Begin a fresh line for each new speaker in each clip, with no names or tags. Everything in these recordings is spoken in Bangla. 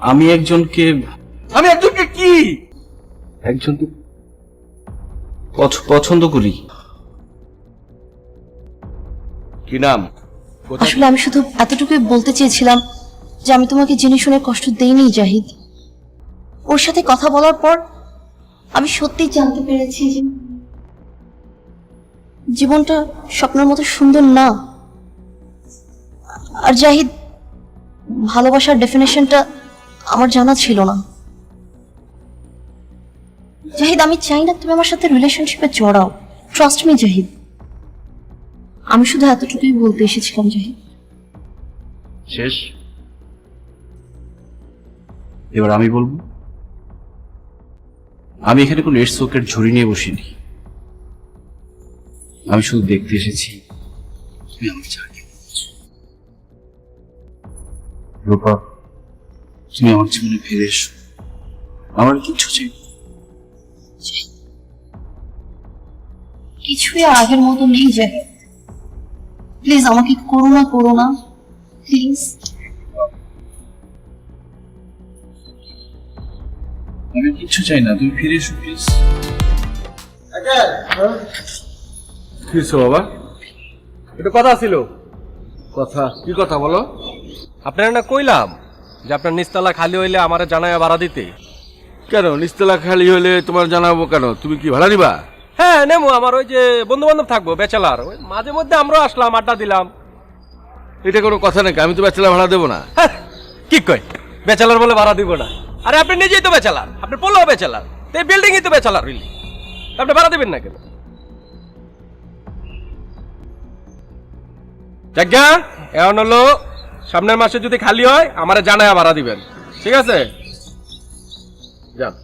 আমি একজনকে
কি
একজনকে পছন্দ করি।
কি নাম?
আসলে আমি শুধু এতটুকুই বলতে চেয়েছিলাম যে আমি তোমাকে জেনে শুনে কষ্ট দেইনি জাহিদ। ওর সাথে কথা বলার পর আমি সত্যিই জানতে পেরেছি যে জীবনটা স্বপ্নের মতো সুন্দর না। আর জাহিদ, ভালোবাসার ডেফিনেশনটা আমার জানা ছিল না। জাহিদ, আমি চাই না তুমি আমার সাথে রিলেশনশিপে জড়াও। Trust me Zahid. আমি শুধু এতটুকুই বলতে এসেছিলাম জাহিদ।
শেষ? এবার আমি বলবো। আমি এখানে কোনো এর চোখের ঝুড়ি নিয়ে বসিনি। আমি শুধু দেখতে এসেছি তুমি আমার চাকরি রূপা, তুমি আমার জীবনে ফিরে এসো। আমার কিচ্ছু চাই না।
কিছুই আর আগের মতো নেই জাহিদ। প্লিজ আমাকে করুণা করো না, প্লিজ।
আমি কিচ্ছু চাই না, তুমি ফিরে এসো প্লিজ।
কি বাবা? এটা কথা ছিল। কথা কি কথা বলো?
আপনারা না কইলাম যে আপনার নিচতলা খালি হইলে আমারে জানায় ভাড়া দিতে।
কেন নিচতলা খালি হলে তোমার জানাবো কেন? তুমি কি ভাড়া দিবা?
হ্যাঁ নেমো, আমার ওই যে বন্ধু বান্ধব থাকবো ব্যাচেলার, ওই মাঝে মধ্যে আমরাও আসলাম, আড্ডা দিলাম।
এটা কোনো কথা নাকি? আমি তো ব্যাচেলার ভাড়া দেবো না।
হ্যাঁ, কি কয় ব্যাচেলার বলে ভাড়া দিব না? আরে আপনি নিজেই তো ব্যাচেলার, আপনি পড়লেও ব্যাচেলার, এই বিল্ডিংই তো ব্যাচেলার হইলি, আপনি ভাড়া দিবেন না কেন? জায়গা এখন হলো সামনের মাসে যদি খালি হয় আমারে জানায় ভাড়া দিবেন, ঠিক আছে? যান।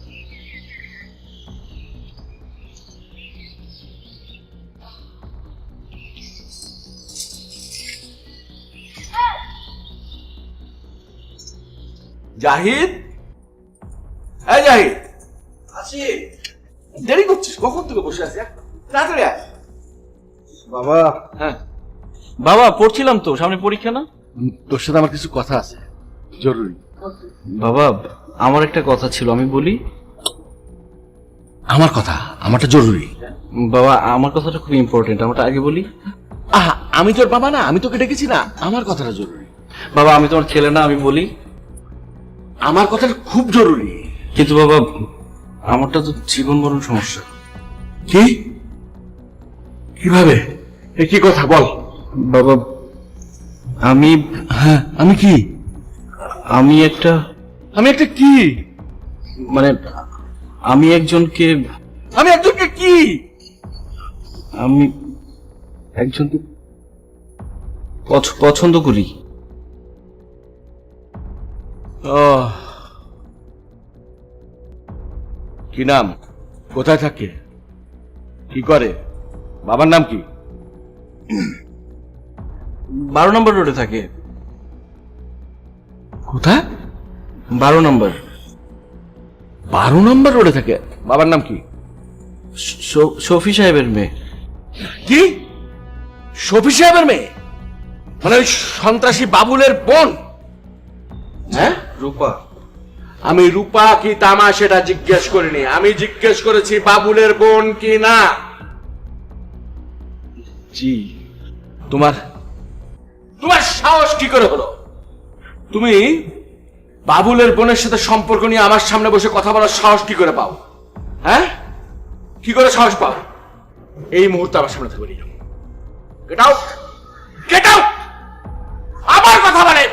জাহিদ, এই জাহিদ, আছি। দেরি করছিস? কখন থেকে বসে আছি? তাড়াতাড়ি আয়।
বাবা।
হ্যাঁ
বাবা, পড়ছিলাম তো, সামনে পরীক্ষা না?
তোর সাথে আমার কিছু কথা আছে, জরুরি।
বাবা, আমার একটা কথা ছিল, আমি বলি।
আমার কথা? আমারটা জরুরি।
বাবা, আমার কথাটা খুব ইম্পর্টেন্ট, আমারটা আগে বলি।
আহা, আমি তোর বাবা না? আমি তোকে ডেকেছি না? আমার কথাটা জরুরি।
বাবা, আমি তোমার ছেলে না, আমি বলি।
আমার কথাটা খুব জরুরি।
কিন্তু বাবা, আমারটা তো জীবন মরণ সমস্যা।
কি? কিভাবে? এ কি কথা বল
বাবা, আমি
হ্যাঁ আমি কি?
আমি একটা
আমি একটা কি?
মানে আমি একজনকে
আমি একজনকে কি?
আমি একজনকে পছন্দ করি।
ও, কি নাম? কোথায় থাকে? কি করে? বাবার নাম কি?
12 নম্বর রোডে থাকে।
কোথায়?
12 নম্বর।
12 নম্বর রোডে থাকে। বাবার নাম কি?
শফি সাহেবের মেয়ে।
কি? শফি সাহেবের মেয়ে? মানে ওই সন্ত্রাসী বাবুলের বোন? হ্যাঁ,
রূপা।
আমি রূপা কি তামা সেটা জিজ্ঞেস করিনি, আমি জিজ্ঞেস করেছি বাবুলের বোন কি না।
জি।
তোমার তোমার সাহস কি করে হলো? তুমি বাবুলের বোনের সাথে সম্পর্ক নিয়ে আমার সামনে বসে কথা বলার সাহস কি করে পাও? হ্যাঁ, কি করে সাহস পাও? এই মুহূর্তে আমার সামনে থেকে বেরিয়ে যাও। Get out, get out. আবার কথা বলে।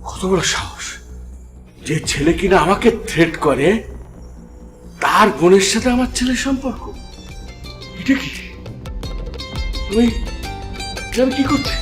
কত বড় সাহস! যে ছেলে কিনা আমাকে থ্রেট করে, তার বোনের সাথে আমার ছেলের সম্পর্ক। এটা কি? আমি কি করছি?